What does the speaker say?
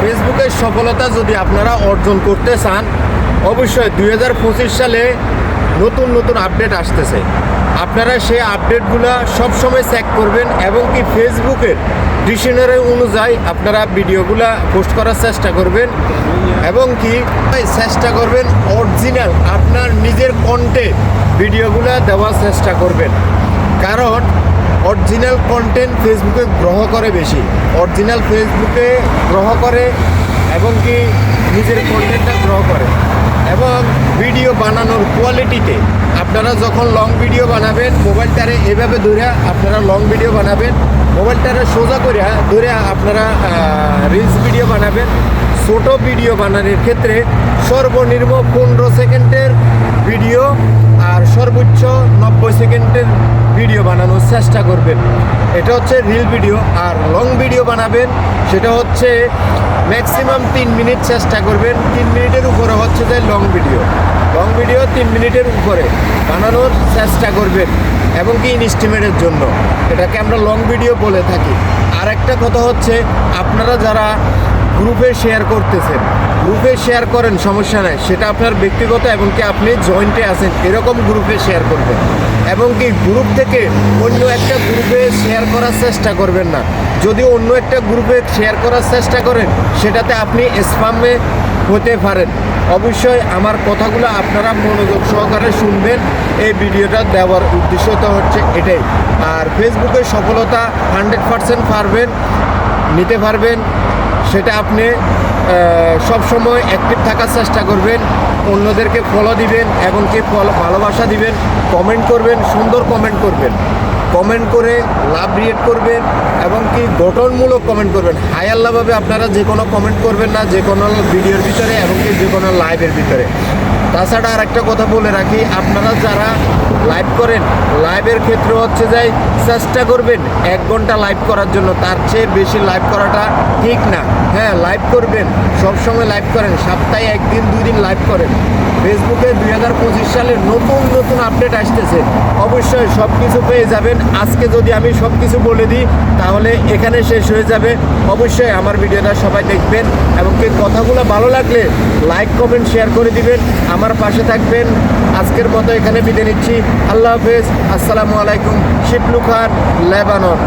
ফেসবুকের সফলতা যদি আপনারা অর্জন করতে চান, অবশ্যই 2025 সালে নতুন নতুন আপডেট আসতেছে। আপনারা সেই আপডেটগুলো সবসময় চেক করবেন এবং কি ফেসবুকের ডিকশনারি অনুযায়ী আপনারা ভিডিওগুলো পোস্ট করার চেষ্টা করবেন এবং কি চেষ্টা করবেন অরিজিনাল আপনার নিজের কন্টেন্ট ভিডিওগুলো দেওয়ার চেষ্টা করবেন। কারণ অরিজিনাল কন্টেন্ট ফেসবুকে গ্রহ করে বেশি, অরিজিনাল ফেসবুকে গ্রহ করে এবং কি নিজের কন্টেন্টটা গ্রহ করে। এবং ভিডিও বানানোর কোয়ালিটিতে আপনারা যখন লং ভিডিও বানাবেন, মোবাইলটারে এভাবে ধরে আপনারা লং ভিডিও বানাবেন, মোবাইলটারে সোজা করে ধরে আপনারা রিলস ভিডিও বানাবেন। ছোটো ভিডিও বানানোর ক্ষেত্রে সর্বনিম্ন 15 সেকেন্ডের ভিডিও আর সর্বোচ্চ 90 সেকেন্ডের ভিডিও বানানোর চেষ্টা করবেন। এটা হচ্ছে রিল ভিডিও। আর লং ভিডিও বানাবেন সেটা হচ্ছে ম্যাক্সিমাম 3 মিনিট চেষ্টা করবেন। 3 মিনিটের উপরে হচ্ছে যে লং ভিডিও 3 মিনিটের উপরে বানানোর চেষ্টা করবেন এবং কি ইনস্টিমেটের জন্য এটাকে আমরা লং ভিডিও বলে থাকি। আর একটা কথা হচ্ছে, আপনারা যারা গ্রুপে শেয়ার করতেছেন, গ্রুপে শেয়ার করেন সমস্যা নাই, সেটা আপনার ব্যক্তিগত এবং কি আপনি জয়েন্টে আছেন এরকম গ্রুপে শেয়ার করবেন এবং কি গ্রুপ থেকে অন্য একটা গ্রুপে শেয়ার করার চেষ্টা করবেন না। যদি অন্য একটা গ্রুপে শেয়ার করার চেষ্টা করেন সেটাতে আপনি স্প্যামে হতে পারেন। অবশ্যই আমার কথাগুলো আপনারা মনোযোগ সহকারে শুনবেন। এই ভিডিওটা দেওয়ার উদ্দেশ্য তো হচ্ছে এটাই। আর ফেসবুকের সফলতা 100% পারবেন, নিতে পারবেন। সেটা আপনি সবসময় অ্যাক্টিভ থাকার চেষ্টা করবেন, অন্যদেরকে ফলো দিবেন এবং কি ভালোবাসা দিবেন, কমেন্ট করবেন, সুন্দর কমেন্ট করবেন, কমেন্ট করে লাভ রিয়েট করবেন এবং কি গঠনমূলক কমেন্ট করবেন। হাই আল্লাহভাবে আপনারা যে কোনো কমেন্ট করবেন না, যে কোনো ভিডিওর ভিতরে এবং কি যে কোনো লাইভের ভিতরে। তাছাড়া আর একটা কথা বলে রাখি, আপনারা যারা লাইভ করেন, লাইভের ক্ষেত্রে হচ্ছে যাই চেষ্টা করবেন 1 ঘন্টা লাইভ করার জন্য, তার চেয়ে বেশি লাইভ করাটা ঠিক না। হ্যাঁ, লাইভ করবেন, সবসময় লাইভ করেন, সপ্তাহে 1 দিন 2 দিন লাইভ করেন। ফেসবুকে 2025 সালের নতুন নতুন আপডেট আসতেছে, অবশ্যই সব কিছু পেয়ে যাবেন। আজকে যদি আমি সব কিছু বলে দিই তাহলে এখানে শেষ হয়ে যাবে। অবশ্যই আমার ভিডিওটা সবাই দেখবেন এবং কি কথাগুলো ভালো লাগলে লাইক কমেন্ট শেয়ার করে দিবেন, আমার পাশে থাকবেন। আজকের মতো এখানে বিদায় নিচ্ছি। আল্লাহ হাফেজ, আসসালামু আলাইকুম। শিপলু খান, লেবানন।